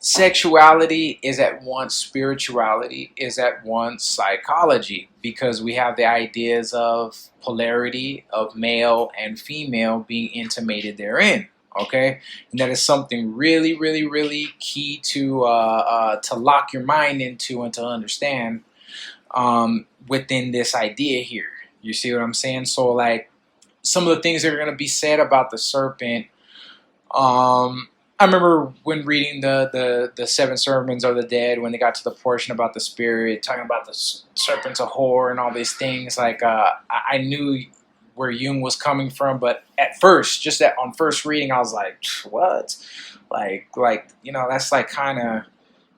Sexuality is at once spirituality, is at once psychology, because we have the ideas of polarity of male and female being intimated therein. Okay, and that is something really, really, really key to lock your mind into and to understand within this idea here. You see what I'm saying? So, like, some of the things that are going to be said about the serpent. I remember when reading the Seven Sermons of the Dead, when they got to the portion about the spirit, talking about the serpent's a whore and all these things. Like, I knew where Jung was coming from, but at first, just that on first reading, I was like, what? Like that's like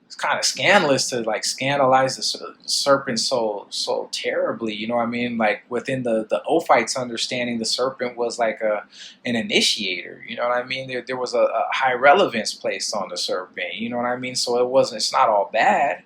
it's kind of scandalous to like scandalize the serpent so terribly. You know what I mean? Like within the Ophites' understanding, the serpent was like an initiator. You know what I mean? There was a high relevance placed on the serpent. You know what I mean? So it's not all bad,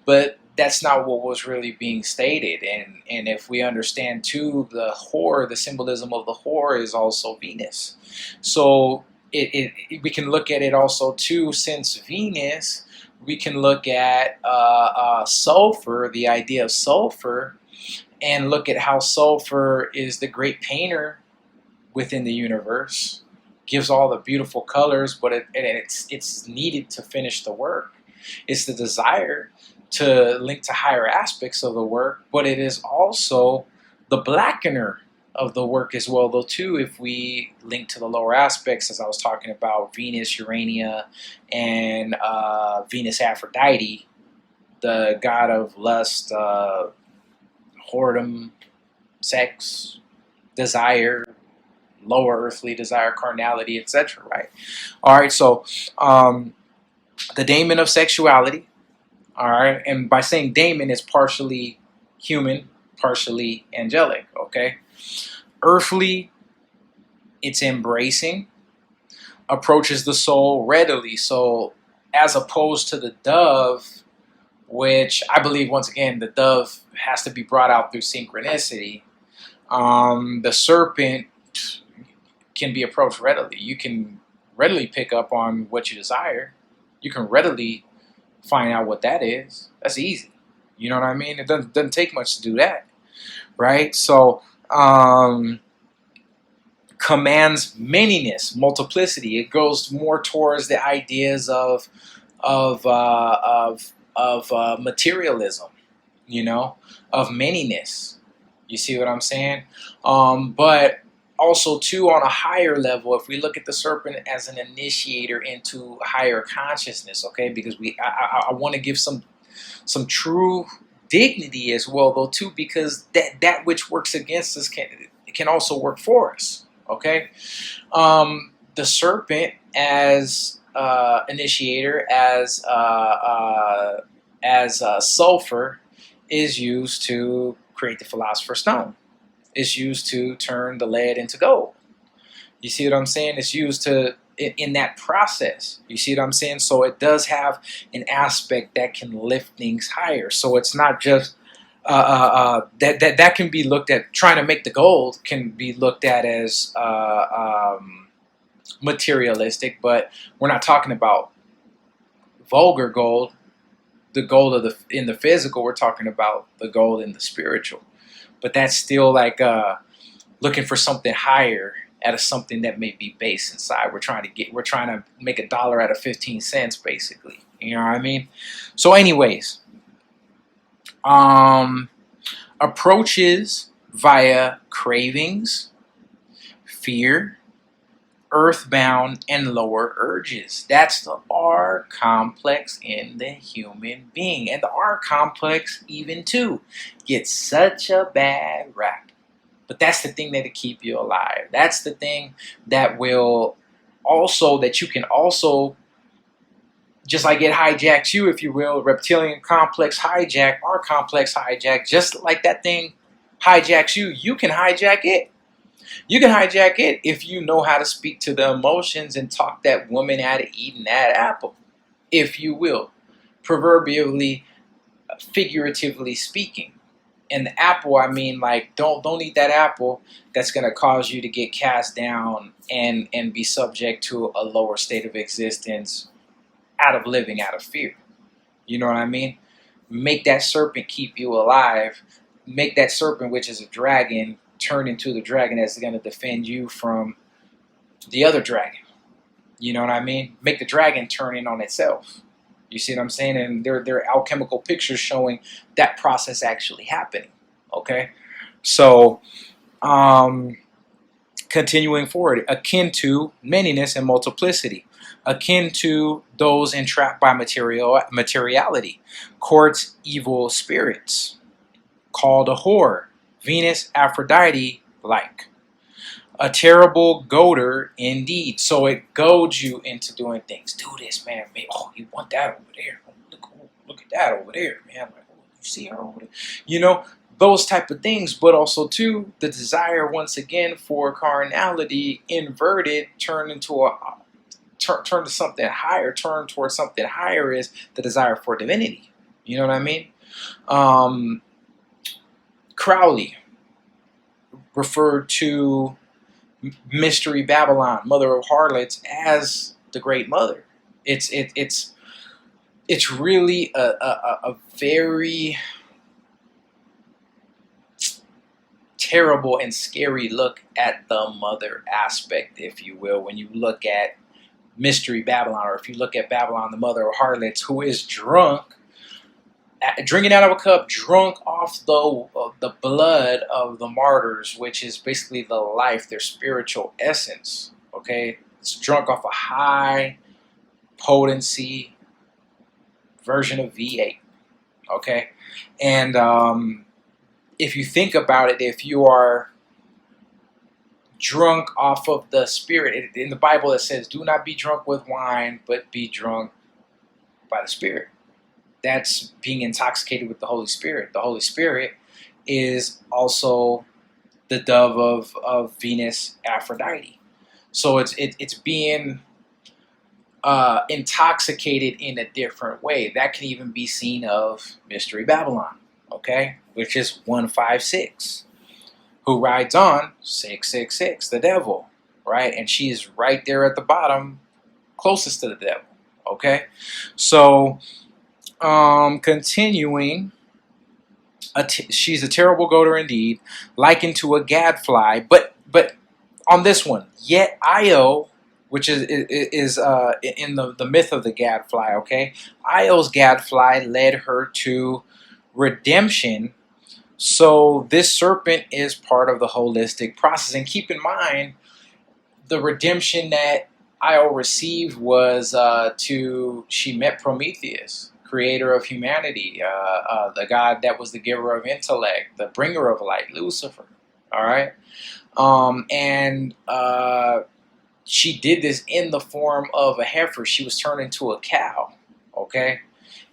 but that's not what was really being stated. And if we understand too, the whore, the symbolism of the whore is also Venus. So we can look at it also too, since Venus. We can look at sulfur, the idea of sulfur, and look at how sulfur is the great painter within the universe, gives all the beautiful colors, but it's needed to finish the work. It's the desire to link to higher aspects of the work, but it is also the blackener of the work as well, though, too, if we link to the lower aspects, as I was talking about Venus, Urania, and Venus Aphrodite, the god of lust, whoredom, sex, desire, lower earthly desire, carnality, etc. Right? All right, so the daemon of sexuality. All right, and by saying daemon, it's partially human, partially angelic. Okay. Earthly, it's embracing, approaches the soul readily. So as opposed to the dove, which I believe, once again, the dove has to be brought out through synchronicity, the serpent can be approached readily. You can readily pick up on what you desire. You can readily find out what that is. That's easy. You know what I mean? It doesn't take much to do that, right? So commands manyness, multiplicity. It goes more towards the ideas of materialism, you know, of manyness. You see what I'm saying? But also too, on a higher level, if we look at the serpent as an initiator into higher consciousness, okay, because I want to give some true dignity as well, though, too, because that which works against us can also work for us. Okay, the serpent as initiator, as sulfur, is used to create the philosopher's stone. It's used to turn the lead into gold. You see what I'm saying? It's used to in that process. You see what I'm saying? So it does have an aspect that can lift things higher. So it's not just that can be looked at. Trying to make the gold can be looked at as materialistic, but we're not talking about vulgar gold, the gold in the physical. We're talking about the gold in the spiritual. But that's still like looking for something higher out of something that may be base inside. We're trying to make $1 out of 15 cents, basically. You know what I mean? So, anyways, approaches via cravings, fear, earthbound, and lower urges. That's the R complex in the human being. And the R complex, even too, gets such a bad rap. But that's the thing that'll keep you alive. That's the thing that will also, that you can also, just like it hijacks you, if you will, reptilian complex hijack, R complex hijack, just like that thing hijacks you, you can hijack it. You can hijack it if you know how to speak to the emotions and talk that woman out of eating that apple, if you will, proverbially, figuratively speaking. And the apple, I mean, like, don't eat that apple. That's going to cause you to get cast down and be subject to a lower state of existence out of living out of fear. You know what I mean? Make that serpent keep you alive. Make that serpent, which is a dragon, turn into the dragon that's going to defend you from the other dragon. You know what I mean? Make the dragon turn in on itself. You see what I'm saying? And there are alchemical pictures showing that process actually happening. Okay? So, continuing forward, akin to manyness and multiplicity, akin to those entrapped by materiality, courts evil spirits, called a whore, Venus, Aphrodite, like. A terrible goader indeed. So it goads you into doing things. Do this, man. Oh, you want that over there. Look at that over there, man. Like, oh, you see her over there. You know, those type of things. But also, too, the desire, once again, for carnality inverted, turn to something higher. Turn towards something higher is the desire for divinity. You know what I mean? Crowley referred to Mystery Babylon, mother of harlots, as the Great Mother. It's really a very terrible and scary look at the mother aspect, if you will, when you look at Mystery Babylon, or if you look at Babylon, the mother of harlots, who is drunk, drinking out of a cup, drunk off the blood of the martyrs, which is basically the life, their spiritual essence. Okay, it's drunk off a high potency version of V8. Okay, and if you think about it, if you are drunk off of the spirit, in the Bible it says, "Do not be drunk with wine, but be drunk by the Spirit." That's being intoxicated with the Holy Spirit. The Holy Spirit is also the dove of Venus, Aphrodite. So it's being intoxicated in a different way. That can even be seen of Mystery Babylon, okay, which is 156, who rides on 666, the devil, right? And she is right there at the bottom, closest to the devil, okay? So, continuing, she's a terrible goater indeed, likened to a gadfly. But on this one, yet Io, which is in the myth of the gadfly. Okay, Io's gadfly led her to redemption. So this serpent is part of the holistic process. And keep in mind, the redemption that Io received was she met Prometheus, creator of humanity, the God that was the giver of intellect, the bringer of light, Lucifer. All right, and she did this in the form of a heifer. She was turned into a cow. Okay,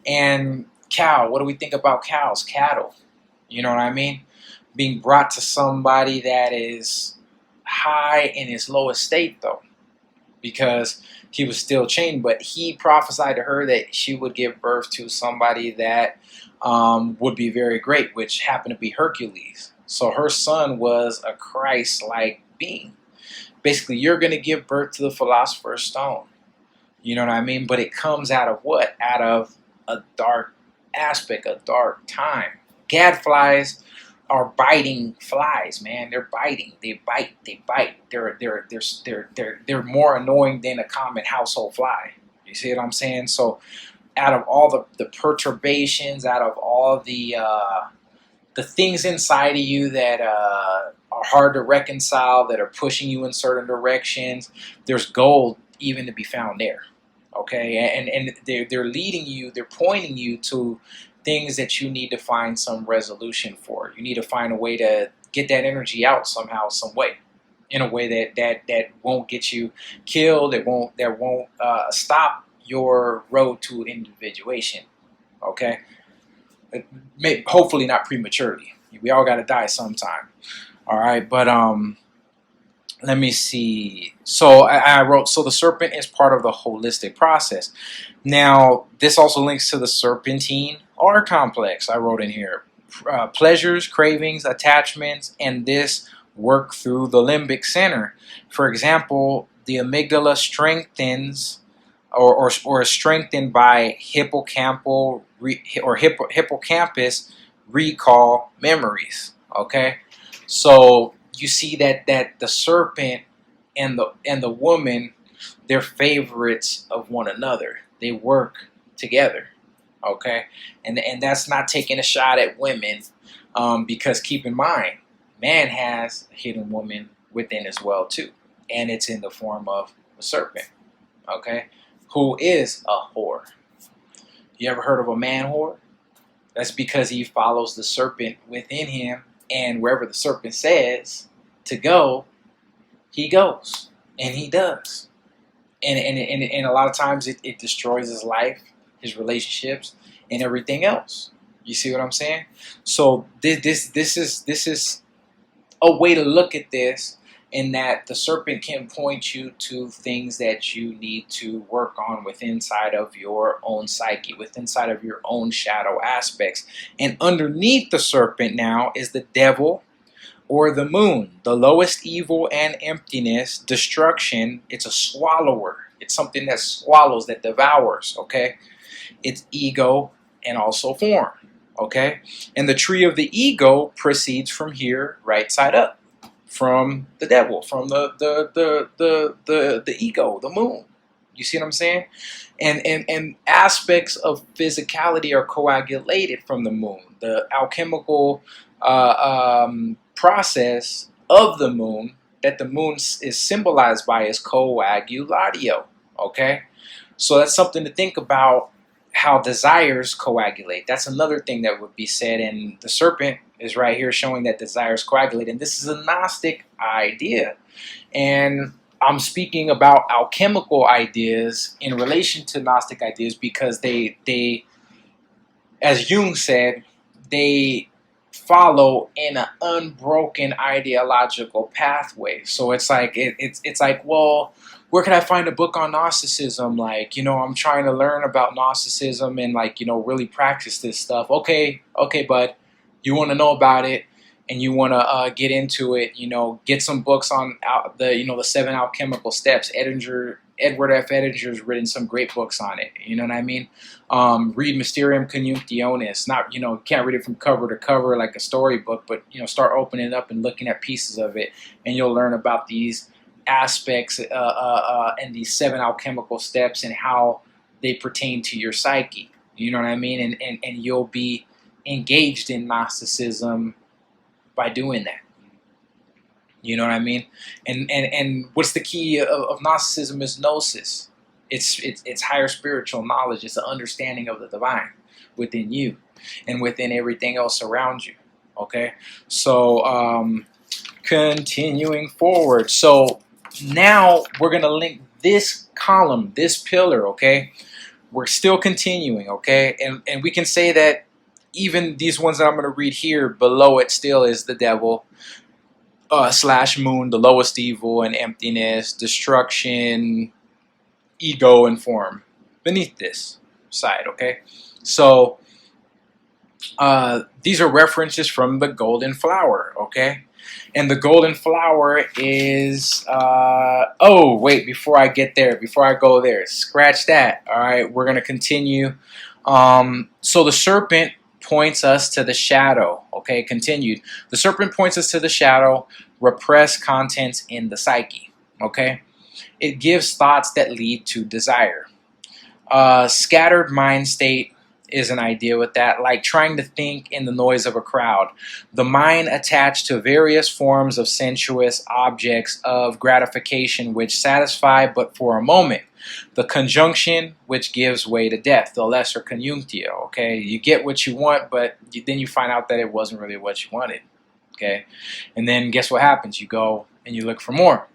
and cow. What do we think about cows? Cattle. You know what I mean? Being brought to somebody that is high in his lowest state, though, because he was still chained, but he prophesied to her that she would give birth to somebody that would be very great, which happened to be Hercules. So her son was a Christ-like being. Basically, you're going to give birth to the Philosopher's Stone. You know what I mean? But it comes out of what? Out of a dark aspect, a dark time. Gadflies are biting flies, man. They're biting. They bite. They bite. They're more annoying than a common household fly. You see what I'm saying? So, out of all the perturbations, out of all the things inside of you that are hard to reconcile, that are pushing you in certain directions, there's gold even to be found there. Okay, and they're leading you. They're pointing you to things that you need to find some resolution for. You need to find a way to get that energy out somehow, some way, in a way that won't get you killed. That won't stop your road to individuation. Okay, hopefully not prematurely. We all got to die sometime. All right, but let me see. So I wrote, so the serpent is part of the holistic process. Now, this also links to the serpentine R complex I wrote in here. Pleasures, cravings, attachments, and this work through the limbic center. For example, the amygdala strengthens or is strengthened by hippocampus recall memories. Okay, so you see that the serpent and the woman, they're favorites of one another. They work together. Okay, and that's not taking a shot at women, because keep in mind, man has a hidden woman within as well too, and it's in the form of a serpent. Okay, who is a whore. You ever heard of a man whore? That's because he follows the serpent within him, and wherever the serpent says to go, he goes, and he does. And a lot of times it destroys his life, his relationships, and everything else. You see what I'm saying? So this is a way to look at this, in that the serpent can point you to things that you need to work on within inside of your own psyche, within inside of your own shadow aspects. And underneath the serpent now is the devil or the moon, the lowest evil and emptiness, destruction. It's a swallower. It's something that swallows, that devours, okay? It's ego and also form, okay? And the tree of the ego proceeds from here, right side up, from the devil, from the ego, the moon. You see what I'm saying? And aspects of physicality are coagulated from the moon. The alchemical process of the moon, that the moon is symbolized by, is coagulatio. Okay, so that's something to think about, how desires coagulate. That's another thing that would be said, and the serpent is right here showing that desires coagulate, and this is a Gnostic idea. And I'm speaking about alchemical ideas in relation to Gnostic ideas because they, as Jung said, they follow in an unbroken ideological pathway. So it's like it's like, well, where can I find a book on Gnosticism? Like, I'm trying to learn about Gnosticism and really practice this stuff. Okay, bud, you want to know about it and you want to get into it. Get some books on the 7 alchemical steps. Edward F. Edinger's written some great books on it. You know what I mean? Read Mysterium Conjunctionis. Not, can't read it from cover to cover like a storybook, but start opening it up and looking at pieces of it, and you'll learn about these aspects and these 7 alchemical steps and how they pertain to your psyche. You know what I mean? And you'll be engaged in Gnosticism by doing that. You know what I mean? And what's the key of Gnosticism is gnosis. It's higher spiritual knowledge. It's an understanding of the divine within you and within everything else around you. Okay? So continuing forward. So now we're going to link this column, this pillar, okay? We're still continuing, okay? And we can say that even these ones that I'm going to read here, below it still is the devil, / moon, the lowest evil and emptiness, destruction, ego and form, beneath this side, okay? So these are references from the golden flower, okay? And the golden flower is, oh, wait, before I go there, scratch that, all right? We're going to continue. So the serpent points us to the shadow, okay? Continued. The serpent points us to the shadow, repressed contents in the psyche, okay? It gives thoughts that lead to desire. Scattered mind state is an idea with that, like trying to think in the noise of a crowd. The mind attached to various forms of sensuous objects of gratification which satisfy but for a moment. The conjunction which gives way to death, the lesser conjunctio, okay? You get what you want, but then you find out that it wasn't really what you wanted, okay? And then guess what happens? You go and you look for more.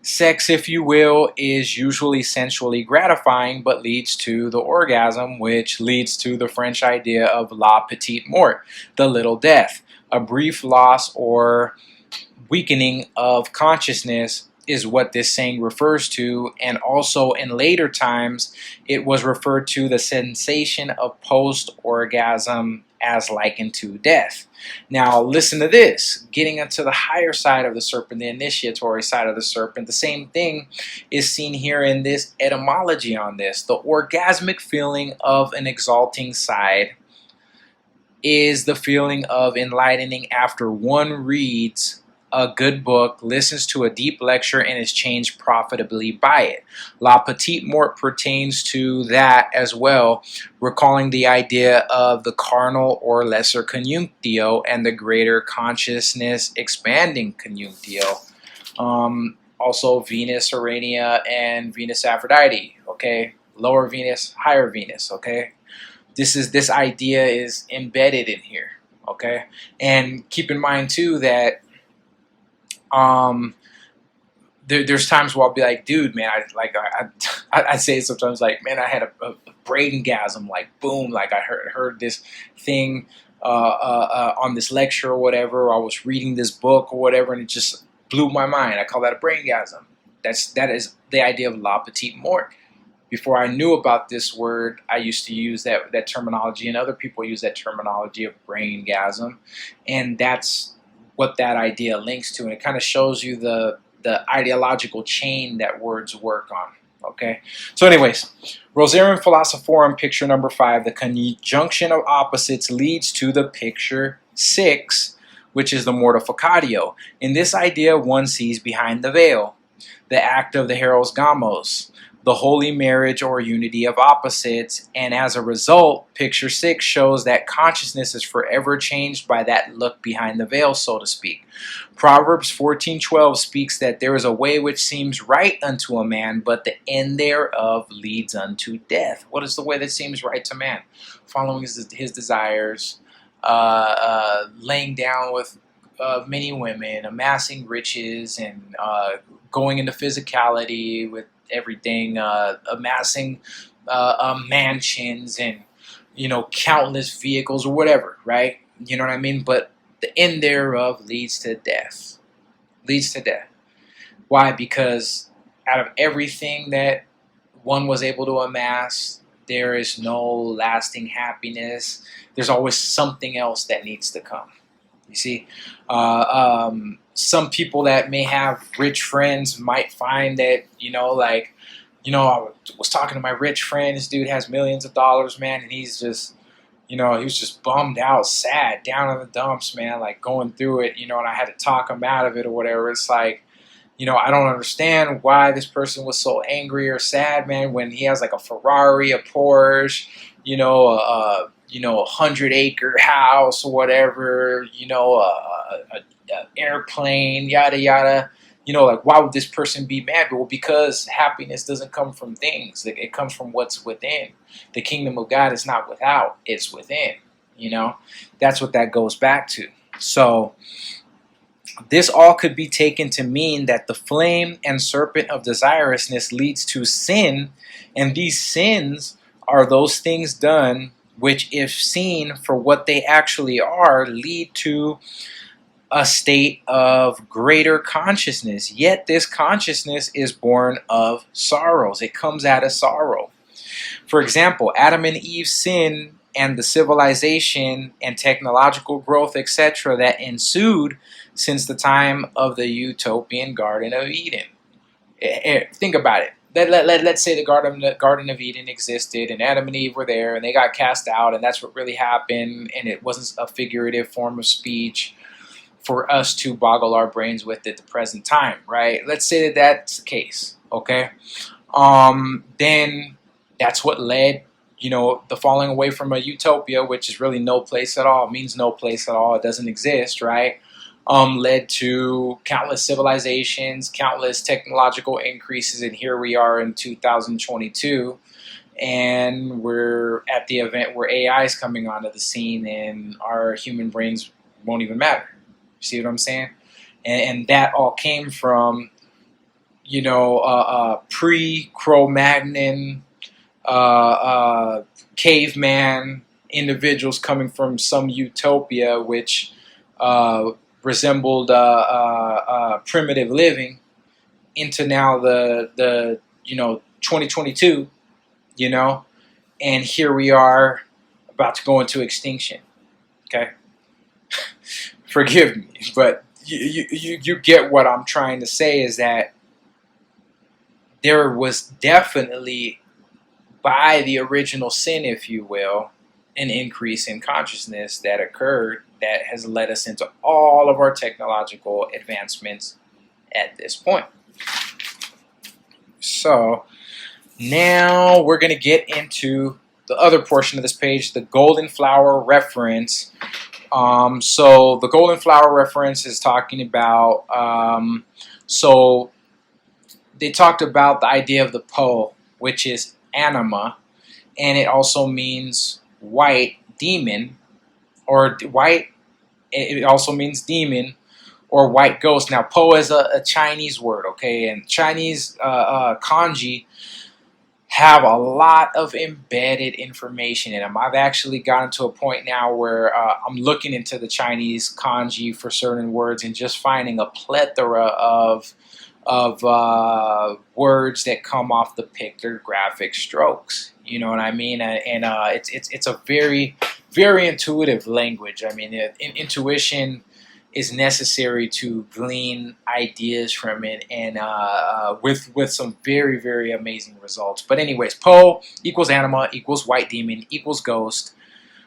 Sex, if you will, is usually sensually gratifying, but leads to the orgasm, which leads to the French idea of la petite mort, the little death. A brief loss or weakening of consciousness is what this saying refers to, and also in later times it was referred to the sensation of post-orgasm as likened to death. Now, listen to this. Getting into the higher side of the serpent, the initiatory side of the serpent, the same thing is seen here in this etymology on this. The orgasmic feeling of an exalting side is the feeling of enlightening after one reads a good book, listens to a deep lecture, and is changed profitably by it. La Petite Mort pertains to that as well, recalling the idea of the carnal or lesser conjunctio and the greater consciousness expanding conjunctio. Also Venus, Urania, and Venus Aphrodite, okay? Lower Venus, higher Venus, okay? This idea is embedded in here, okay? And keep in mind too that there's times where I'll be like, dude, man, I say it sometimes, like, man, I had a brain-gasm, like, boom, like I heard this thing on this lecture or whatever, or I was reading this book or whatever, and it just blew my mind. I call that a brain-gasm. That is the idea of La Petite Mort. Before I knew about this word, I used to use that terminology, and other people use that terminology of brain-gasm, and that's what that idea links to, and it kind of shows you the ideological chain that words work on. Okay, so anyways, Rosarium Philosophorum, picture number 5, the conjunction of opposites leads to the picture 6, which is the mortificatio. In this idea, one sees behind the veil, the act of the Heros Gamos, the holy marriage or unity of opposites, and as a result, picture 6 shows that consciousness is forever changed by that look behind the veil, so to speak. Proverbs 14:12 speaks that there is a way which seems right unto a man, but the end thereof leads unto death. What is the way that seems right to man? Following his desires, laying down with many women, amassing riches, and going into physicality with everything, amassing mansions and, countless vehicles or whatever, right? You know what I mean? But the end thereof leads to death. Leads to death. Why? Because out of everything that one was able to amass, there is no lasting happiness. There's always something else that needs to come. You see? Some people that may have rich friends might find that, I was talking to my rich friend, this dude has millions of dollars, man, and he's just, he was just bummed out, sad, down in the dumps, man, like going through it, and I had to talk him out of it or whatever. It's like, I don't understand why this person was so angry or sad, man, when he has like a Ferrari, a Porsche, a 100-acre house or whatever, a airplane, yada yada. Like, why would this person be mad? Well, because happiness doesn't come from things. It comes from what's within. The kingdom of God is not without, it's within. That's what that goes back to. So this all could be taken to mean that the flame and serpent of desirousness leads to sin, and these sins are those things done which, if seen for what they actually are, lead to a state of greater consciousness. Yet this consciousness is born of sorrows. It comes out of sorrow. For example, Adam and Eve's sin and the civilization and technological growth, etc., that ensued since the time of the utopian Garden of Eden. Think about it. Let's say the Garden of Eden existed and Adam and Eve were there and they got cast out, and that's what really happened, and it wasn't a figurative form of speech for us to boggle our brains with at the present time, right? Let's say that that's the case, okay? Then that's what led, the falling away from a utopia, which is really no place at all, means no place at all, it doesn't exist, right? Led to countless civilizations, countless technological increases, and here we are in 2022, and we're at the event where AI is coming onto the scene, and our human brains won't even matter. You see what I'm saying? And that all came from, pre-Cro-Magnon, caveman individuals coming from some utopia, which resembled primitive living, into now the 2022, and here we are about to go into extinction. Okay, forgive me, but you get what I'm trying to say, is that there was definitely, by the original sin, if you will, an increase in consciousness that occurred that has led us into all of our technological advancements at this point. So now we're going to get into the other portion of this page, the golden flower reference. So the golden flower reference is talking about, so they talked about the idea of the po, which is anima, and it also means white demon, or white, it also means demon or white ghost. Now, po is a Chinese word, okay, and Chinese kanji have a lot of embedded information in them. I've actually gotten to a point now where I'm looking into the Chinese kanji for certain words and just finding a plethora of words that come off the pictographic strokes. You know what I mean? And it's a very, very intuitive language. I mean, intuition is necessary to glean ideas from it, and with some very, very amazing results. But anyways, po equals anima equals white demon equals ghost,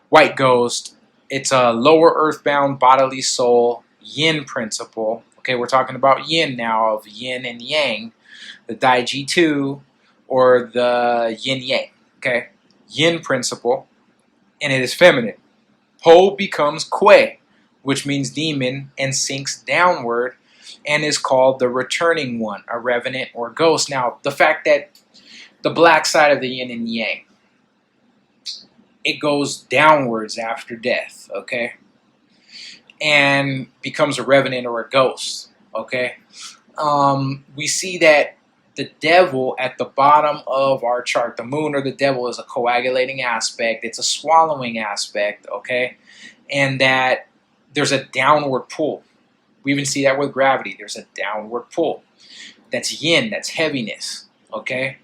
white ghost. It's a lower earthbound bodily soul, yin principle. Okay, we're talking about yin now, of yin and yang, the Dai Ji 2 or the yin yang. Okay, yin principle, and it is feminine. Po becomes kue, which means demon, and sinks downward, and is called the returning one, a revenant or ghost. Now, the fact that the black side of the yin and yang, it goes downwards after death, okay, and becomes a revenant or a ghost, okay. We see that the devil at the bottom of our chart, the moon or the devil, is a coagulating aspect. It's a swallowing aspect, okay, and that there's a downward pull. We even see that with gravity. There's a downward pull. That's yin, that's heaviness, okay?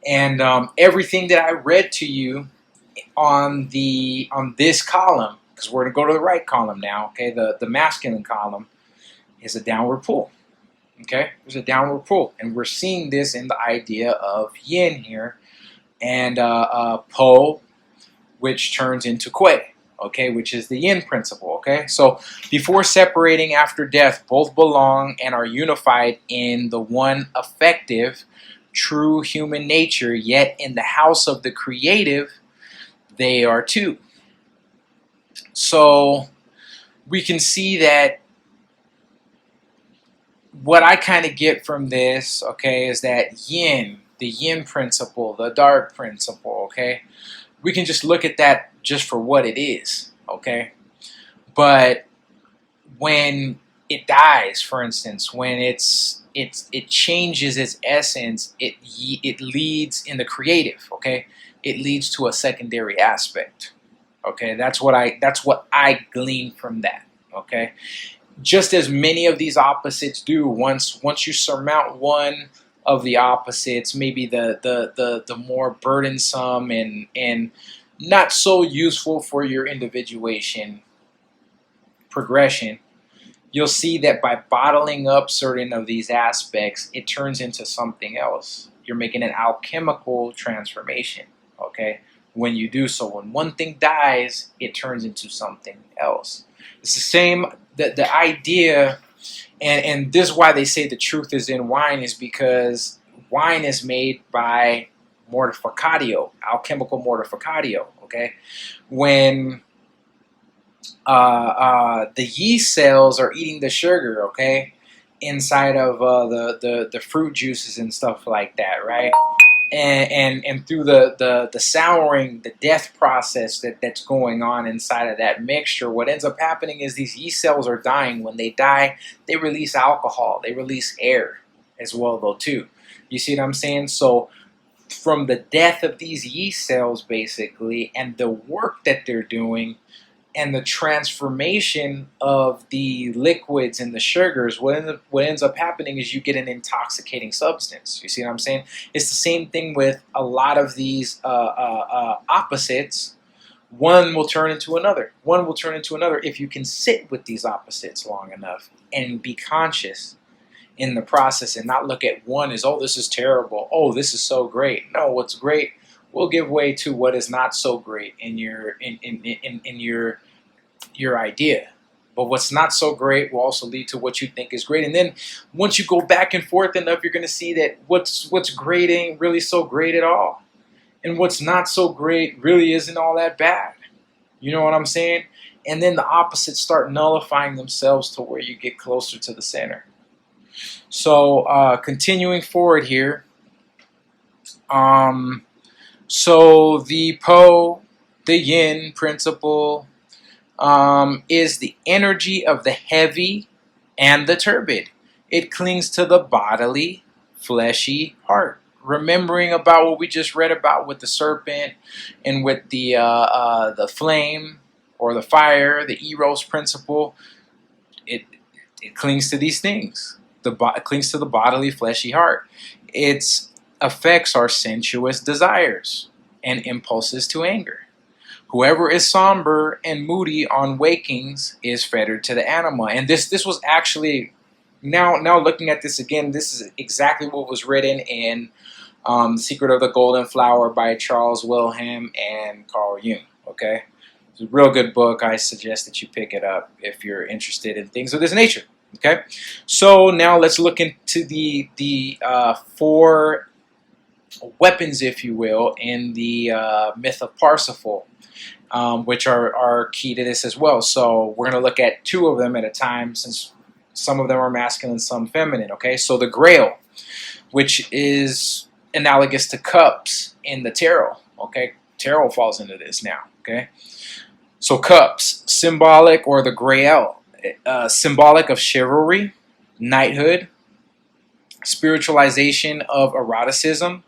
And everything that I read to you on this column, because we're going to go to the right column now, okay? The masculine column is a downward pull, okay? There's a downward pull. And we're seeing this in the idea of yin here, and po, which turns into kue, okay, which is the yin principle, okay? So before separating after death, both belong and are unified in the one effective, true human nature, yet in the house of the creative, they are two. So we can see that what I kind of get from this, okay, is that yin, the yin principle, the dark principle, okay, we can just look at that just for what it is, okay? But when it dies, for instance, when it changes its essence, it leads in the creative, okay? It leads to a secondary aspect, okay? That's what I glean from that, okay? Just as many of these opposites do, once you surmount one of the opposites, maybe the more burdensome and not so useful for your individuation progression, you'll see that by bottling up certain of these aspects, it turns into something else. You're making an alchemical transformation, okay? When you do so, when one thing dies, it turns into something else. It's the same, the idea, and this is why they say the truth is in wine, is because wine is made by mortificatio, alchemical mortificatio, okay? When the yeast cells are eating the sugar, okay, inside of the fruit juices and stuff like that, right? And through the souring, the death process that's going on inside of that mixture, what ends up happening is these yeast cells are dying. When they die, they release alcohol, they release air as well, though, too. You see what I'm saying? So from the death of these yeast cells, basically, and the work that they're doing, and the transformation of the liquids and the sugars, what ends up happening is you get an intoxicating substance. You see what I'm saying? It's the same thing with a lot of these opposites. One will turn into another. One will turn into another if you can sit with these opposites long enough and be conscious in the process and not look at one as, oh, this is terrible. Oh, this is so great. No, what's great will give way to what is not so great in your idea. But what's not so great will also lead to what you think is great. And then once you go back and forth enough, you're going to see that what's great ain't really so great at all. And what's not so great really isn't all that bad. You know what I'm saying? And then the opposites start nullifying themselves to where you get closer to the center. So continuing forward here. So the the yin principle, is the energy of the heavy and the turbid. It clings to the bodily, fleshy heart. Remembering about what we just read about with the serpent and with the flame or the fire, the eros principle, it clings to these things. It clings to the bodily, fleshy heart. Its effects are sensuous desires and impulses to anger. Whoever is somber and moody on wakings is fettered to the anima. And this was actually, now looking at this again, this is exactly what was written in Secret of the Golden Flower by Charles Wilhelm and Carl Jung. Okay, it's a real good book. I suggest that you pick it up if you're interested in things of this nature. Okay, so now let's look into the 4 weapons, if you will, in the myth of Parsifal, which are key to this as well. So we're going to look at 2 of them at a time, since some of them are masculine, some feminine. Okay, so the Grail, which is analogous to cups in the tarot. Okay, tarot falls into this now. Okay, so cups, symbolic, or the Grail, symbolic of chivalry, knighthood, spiritualization of eroticism.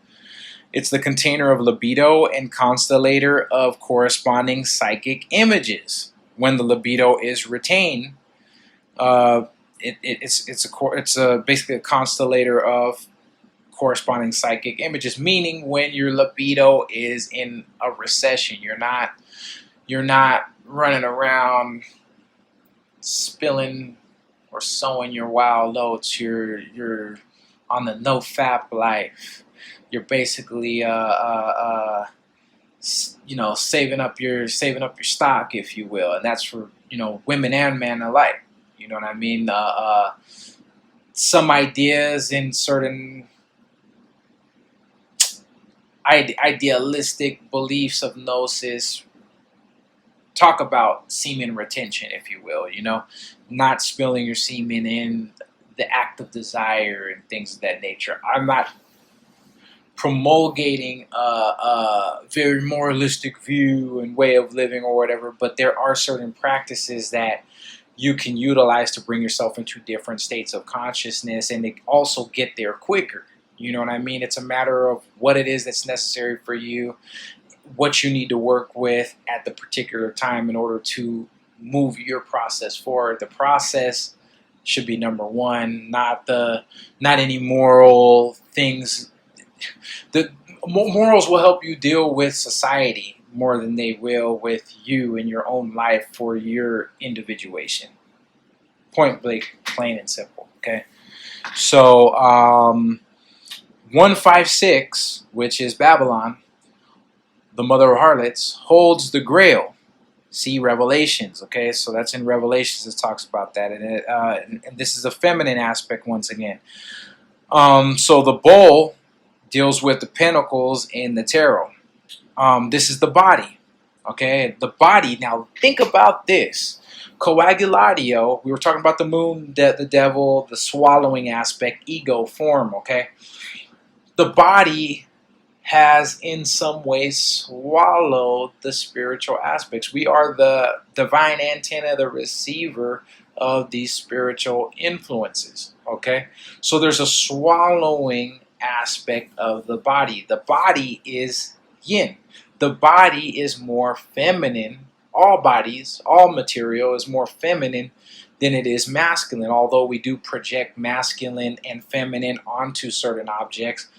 It's the container of libido and constellator of corresponding psychic images. When the libido is retained, it's basically a constellator of corresponding psychic images. Meaning, when your libido is in a recession, you're not running around spilling or sowing your wild oats. You're on the no fap life. You're basically saving up your stock, if you will, and that's for women and men alike. You know what I mean? Some ideas in certain idealistic beliefs of gnosis talk about semen retention, if you will. Not spilling your semen in the act of desire and things of that nature. I'm not promulgating a very moralistic view and way of living or whatever, but there are certain practices that you can utilize to bring yourself into different states of consciousness and also get there quicker. You know what I mean? It's a matter of what it is that's necessary for you, what you need to work with at the particular time in order to move your process forward. The process should be number one, not any moral things. The morals will help you deal with society more than they will with you in your own life for your individuation. Point blank, plain and simple. Okay, so 156, which is Babylon, the mother of harlots, holds the Grail. See Revelations. Okay, so that's in Revelations. It talks about that, and this is a feminine aspect once again. So the bowl deals with the pentacles in the tarot. This is the body. Okay, the body. Now think about this. Coagulatio. We were talking about the moon, the devil, the swallowing aspect, ego, form. Okay, the body has in some ways swallowed the spiritual aspects. We are the divine antenna, the receiver of these spiritual influences. Okay, so there's a swallowing aspect of the body. The body is yin. The body is more feminine. All bodies, all material is more feminine than it is masculine. Although we do project masculine and feminine onto certain objects,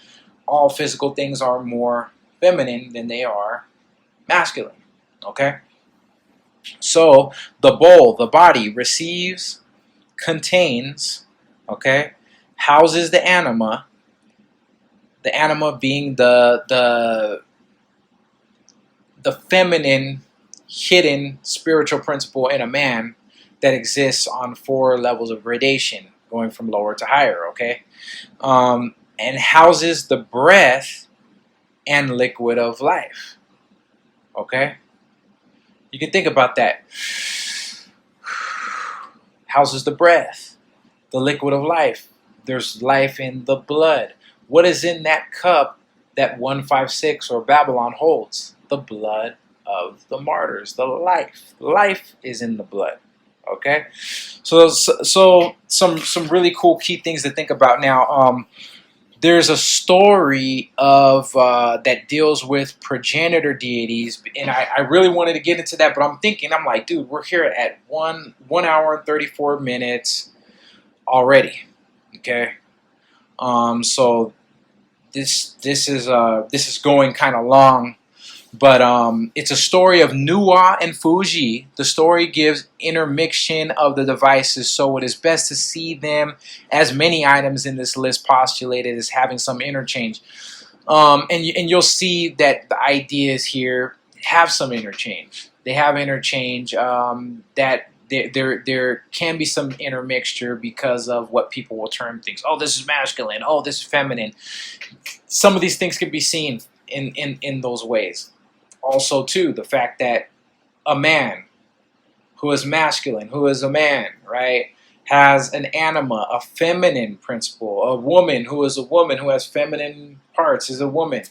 all physical things are more feminine than they are masculine. Okay? So the bowl, the body, receives, contains, okay, houses the anima being the feminine hidden spiritual principle in a man that exists on 4 levels of gradation, going from lower to higher, okay? And houses the breath and liquid of life, okay? You can think about that. Houses the breath, the liquid of life. There's life in the blood. What is in that cup that 156 or Babylon holds? The blood of the martyrs, the life. Life is in the blood. Okay, so some really cool key things to think about now. There's a story of that deals with progenitor deities, and I really wanted to get into that, but I'm like, dude, we're here at 1 hour and 34 minutes already. Okay, so this is going kind of long. But it's a story of Nuwa and Fuji. The story gives intermixtion of the devices, so it is best to see them as many items in this list postulated as having some interchange. And you'll see that the ideas here have some interchange. They have interchange that there can be some intermixture because of what people will term things. Oh, this is masculine. Oh, this is feminine. Some of these things can be seen in those ways. Also, too, the fact that a man who is masculine, who is a man, right, has an anima, a feminine principle. A woman who is a woman who has feminine parts is a woman,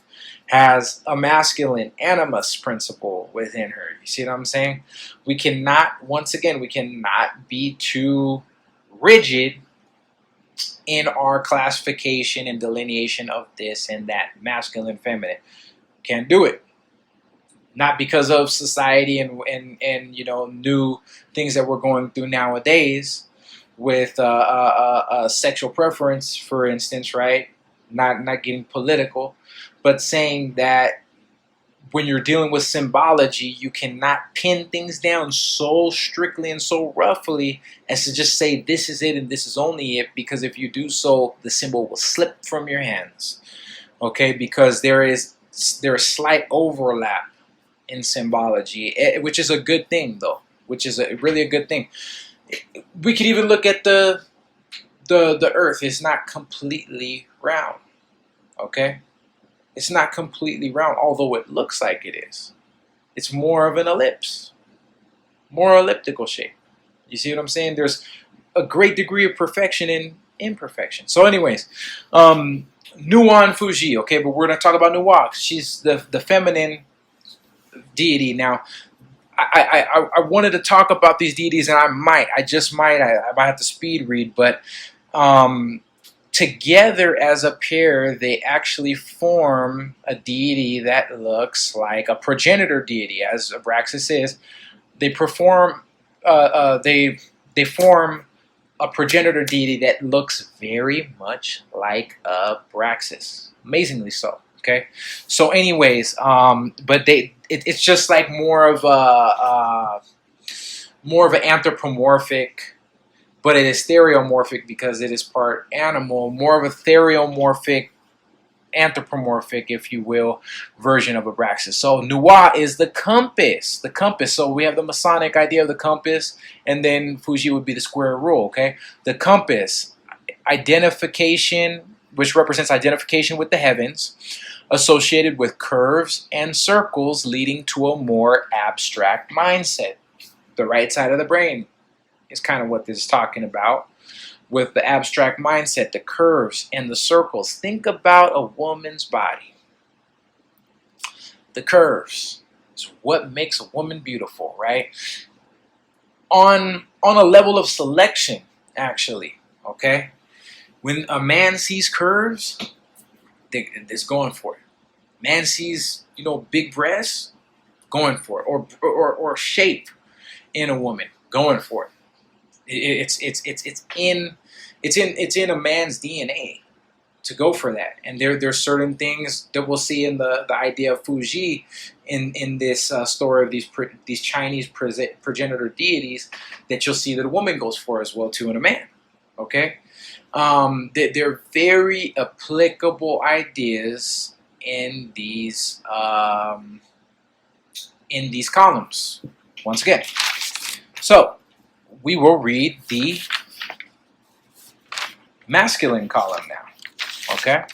has a masculine animus principle within her. You see what I'm saying? We cannot, once again, we cannot be too rigid in our classification and delineation of this and that, masculine, feminine. Can't do it. Not because of society and new things that we're going through nowadays with sexual preference, for instance, right? Not getting political, but saying that when you're dealing with symbology, you cannot pin things down so strictly and so roughly as to just say this is it and this is only it, because if you do so, the symbol will slip from your hands. Okay, because there is slight overlap in symbology, which is a good thing, though. Which is really a good thing. We could even look at the Earth. It's not completely round. Okay, it's not completely round, although it looks like it is. It's more of an ellipse, more elliptical shape. You see what I'm saying? There's a great degree of perfection in imperfection. So, anyways, Nuwan Fuji. Okay, but we're gonna talk about Nuwa. She's the feminine deity. Now, I wanted to talk about these deities, and I might have to speed read, but together as a pair, they actually form a deity that looks like a progenitor deity, as Abraxas is. They perform, they form a progenitor deity that looks very much like Abraxas, amazingly so. Okay, so anyways, but it's just like more of an anthropomorphic, but it is stereomorphic because it is part animal, more of a stereomorphic, anthropomorphic, if you will, version of Abraxas. So Nuwa is the compass. The compass. So we have the Masonic idea of the compass, and then Fuji would be the square rule. Okay, the compass, identification, which represents identification with the heavens, associated with curves and circles leading to a more abstract mindset. The right side of the brain is kind of what this is talking about, with the abstract mindset, the curves and the circles. Think about a woman's body. The curves is what makes a woman beautiful, right? On a level of selection, actually, okay? When a man sees curves, it's going for it. Man sees, big breasts, going for it, or shape in a woman, going for it. It's in a man's DNA go for that. And there's certain things that we'll see in the idea of Fuji in this story of these Chinese progenitor deities that you'll see that a woman goes for as well too, and a man. Okay, they're very applicable ideas in these columns. Once again, so we will read the masculine column now. Okay.